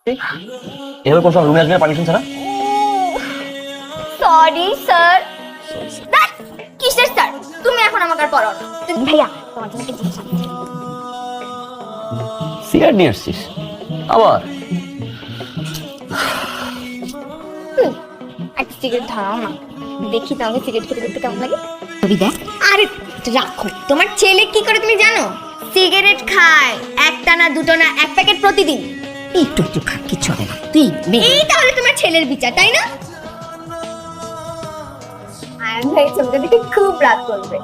এভাবে কোন রুমে আসবে পারমিশন ছাড়া? Sorry sir. কিসের স্যার? তুমি এখন আমাকে আর পড়াও না। ভাইয়া তোমার জন্য একটা জিনিস আনছি। সিগারেট নিয়ে আসছিস আবার? একটা সিগারেট ধরাও না, দেখি তো আমি সিগারেট খেতে দেখতে কেমন লাগে। তুমি দেখ। আরে রাখো, তোমার ছেলে কি করে তুমি জানো? সিগারেট খায় একটা না দুটো না, এক প্যাকেট প্রতিদিন। একটু একটু খা, কিচ্ছু হবে না। তুই এই তাহলে তোমার ছেলের বিচার, তাই না? আয়ান ভাই ছবিটা দেখে খুব রাগ করবে।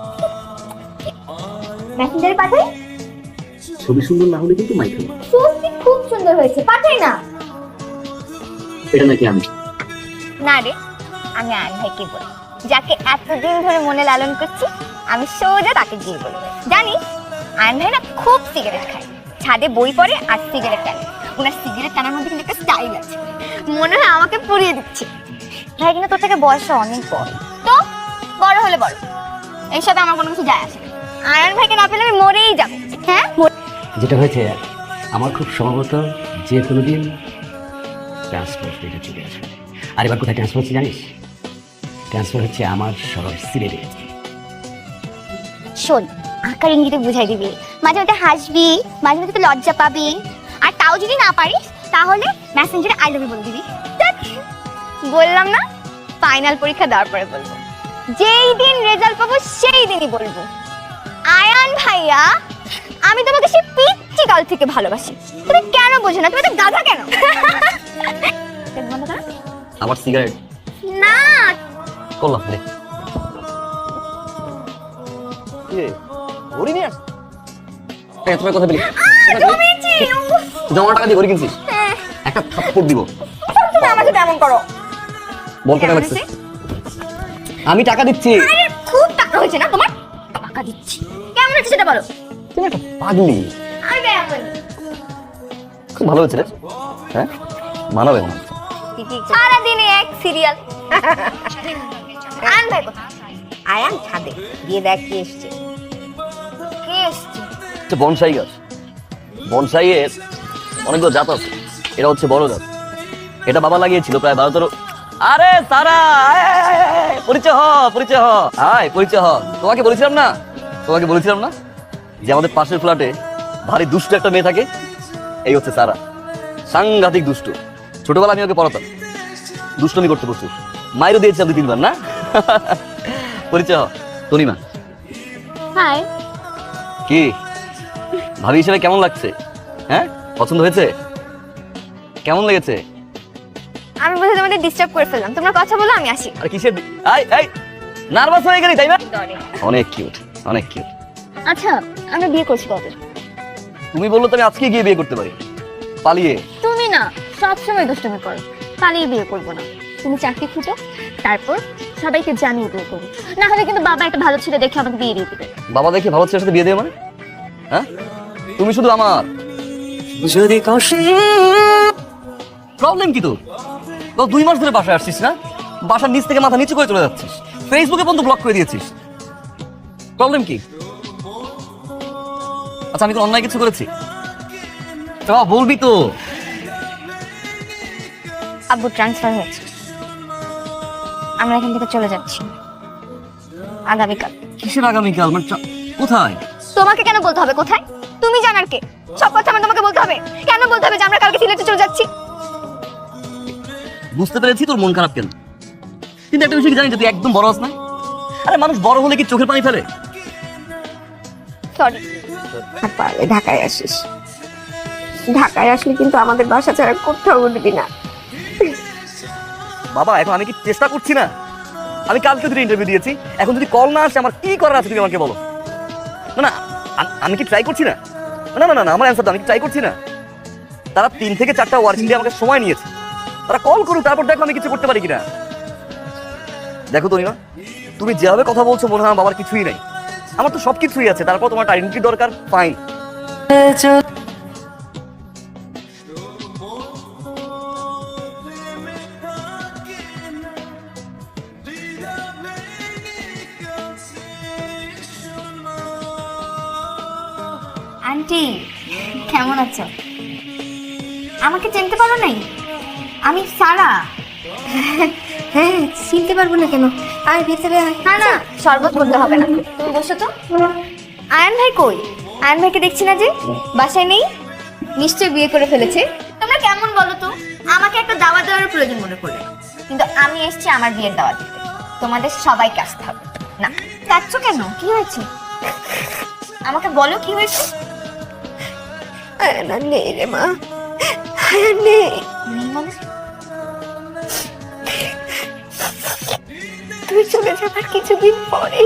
মেসেঞ্জারে পাঠাই? ছবি সুন্দর না হলে কিন্তু মাইক হবে। সত্যি খুব সুন্দর হয়েছে, পাঠাই না? এটা নাকি আমি? না রে, আমি আয়ান ভাইকে বলি, যাকে এতদিন ধরে মনে লালন করছি আমি সোজা তাকে গিয়ে বলবো। জানিস আয়ান ভাই না খুব সিগারেট খায়, ছাদে বই পড়ে আর সিগারেট টানে। ওনার সিগারেট টানার মধ্যে কিন্তু একটা স্টাইল আছে, মনে হয় আমাকে পুড়িয়ে দিচ্ছে। ভাই কিন্তু তোর থেকে বয়সে অনেক বড়, তো বড় হলে বড়, এইসবে আমার কোনো কিছু যায় আসে না। আয়ান ভাইকে না পেলে আমি মরেই যাবো। হ্যাঁ, যেটা হয়েছে আমার খুব সম্ভবত যে কোনো দিন ট্রান্সফার এটা চলে আসবে। আর এবার কোথায় ট্রান্সফার হচ্ছে জানিস? ট্রান্সফার হচ্ছে আমার শহর সিলেটে। শোন, আকার ইঙ্গিতে বুঝাই দিবি, মাঝে মাঝে হাসবি, মাঝে মাঝে তো লজ্জা পাবি, আর তাও যদি না পারিস তাহলে মেসেঞ্জারে আই লাভ ইউ বলে দিবি। বললাম না, ফাইনাল পরীক্ষা দেওয়ার পরে বলবো, যেই দিন রেজাল্ট পাবো সেই দিনই বলবো, আয়ান ভাইয়া আমি তোমাকে সেই পিচ্চি কাল থেকে ভালোবাসি। তুমি কেন বোঝো না? তুমি তো গাধা কেন? আবার সিগারেট না করলাম রে। ঘড়ি নিয়ে আস। তোমার কথা বলি, জমা টাকা দিয়ে ঘড়ি কিনছিস? একটা থাপ্পড় দিব। তুমি আমাকে তেমন করো। বল টাকা লাগছে? আমি টাকা দিচ্ছি। আরে খুব টাকা হয়েছে না তোমার? টাকা দিচ্ছি। কেমন হচ্ছে সেটা বলো। তুমি একটা পাগলি। আমি বেয়ামন। খুব ভালো হয়েছে রে। হ্যাঁ, মানাবে মনে হচ্ছে। সারাদিনে এক সিরিয়াল। আয়ান ভাই কোথায়? আয়ান ছাদে গিয়ে দেখ কি এসছে। কে এসছে? বনসাই গাছ। বনসাইয়ের অনেকগুলো জাত আছে, এটা হচ্ছে বড় জাত। এটা বাবা লাগিয়েছিল প্রায় 12-13। আরে সারা, পরিচয় হ, পরিচয় হ, হাই পরিচয় হ। তোমাকে বলেছিলাম না যে আমাদের পাশের ফ্ল্যাটে ভারী দুষ্ট একটা মেয়ে থাকে? এই হচ্ছে সারা, সাংঘাতিক দুষ্ট। ছোটবেলা আমি ওকে পড়াতাম, দুষ্টমি করতে প্রচুর, মাইরও দিয়েছিলাম 2-3 বার না। পরিচয় হ, তনিমা। হাই। কি ভাবি হিসেবে কেমন লাগছে? হ্যাঁ, পছন্দ হয়েছে? কেমন লেগেছে? আমি বোধহয় তোমাদের ডিস্টার্ব করে ফেললাম, তোমরা কথা বলো, আমি আসি। আর কিসের এই নার্ভাস হয়ে গেলি তাই না? অনেক কিউট, অনেক কিউট। আচ্ছা, আমরা বিয়ে করছি কবে? তুমি বললো তো আমি আজকে গিয়ে বিয়ে করতে পারি, পালিয়ে। তুমি না সবসময় দুষ্টুমি করো, পালিয়ে বিয়ে করবো না। তুমি চাকরি খুঁজো, তারপর সবাইকে জানিয়ে বিয়ে করবো, না হলে কিন্তু বাবা একটা ভালো ছেলে দেখে আমাকে বিয়ে দিয়ে দিবে। বাবা দেখে ভালো ছেলের সাথে বিয়ে দেবে মানে? হ্যাঁ, তুমি শুধু আমার যদি প্রবলেম কি তোর? 2 মাস ধরে বাসায় আসছিস না, বাসার নিচ থেকে মাথা নিচু করে চলে যাচ্ছিস, ফেসবুকে পর্যন্ত ব্লক করে দিয়েছিস। প্রবলেম কি? আচ্ছা, আমি তো অন্যায় কিছু করেছি? বলবি তো। আব্বু ট্রান্সফার হয়েছে, আমরা এখান থেকে চলে যাচ্ছি আগামীকাল। কিসের আগামীকাল? মানে কোথায়? তোমাকে কেন বলতে হবে কোথায়? তুমি জানার কে? সব কথা আমি তোমাকে বলতে হবে? কেন বলতে হবে যে আমরা কালকে সিলেটে চলে যাচ্ছি? বুঝতে পেরেছি তোর মন খারাপ কেন, কিন্তু একটা বিষয় কি জানি, তুই একদম বড় হস না। আরে মানুষ বড় হলে কি চোখের পানি ফেলে? সরি। আর পারলে ঢাকায় আসিস। ঢাকায় আসলে কিন্তু আমাদের বাসা ছাড়া কোথাও উঠবি না। বাবা, এখন আমি কি চেষ্টা করছি না? আমি কালকে দুটো ইন্টারভিউ দিয়েছি, এখন যদি কল না আসে আমার কি করার আছে তুমি আমাকে বলো। না না, আমি কি ট্রাই করছি না? না না না, আমার অ্যান্সার দাও, আমি কি ট্রাই করছি না? তারা 3 থেকে 4টা ওয়ার্কিং ডে আমাকে সময় নিয়েছে, তারা কল করুক, তারপর দেখো আমি কিছু করতে পারি কিনা। দেখো তনিমা, তুমি যেভাবে কথা বলছো মনে হয় আমার বাবার কিছুই নাই। আমার তো সবকিছুই আছে, তারপর তোমার আইডেন্টিটি দরকার, ফাইন। আন্টি কেমন আছো? আমাকে চিনতে পারো নাই? আমি সারা। হ্যাঁ, চিনতে পারবো না কেন? আয় ভেতরে আয়। না না, শরবত করতে হবে না, তুমি বসো তো। আয়ন ভাই কই? আয়ন ভাইকে দেখছি না যে, বাসায় নেই। নিশ্চয়ই বিয়ে করে ফেলেছে। তোমরা কেমন বলো তো? আমাকে একটা দাওয়াত দেওয়ার প্রয়োজন মনে করলে, কিন্তু আমি এসেছি আমার বিয়ের দাওয়াত দিতে। তোমাদের সবাইকে আসতে হবে। না, কাঁদছো কেন? কি হয়েছে? আমাকে বলো কি হয়েছে। আয়ান আর নেই রে মা, আয়ান নেই। মানে? তুই চলে যাবার কিছুদিন পরে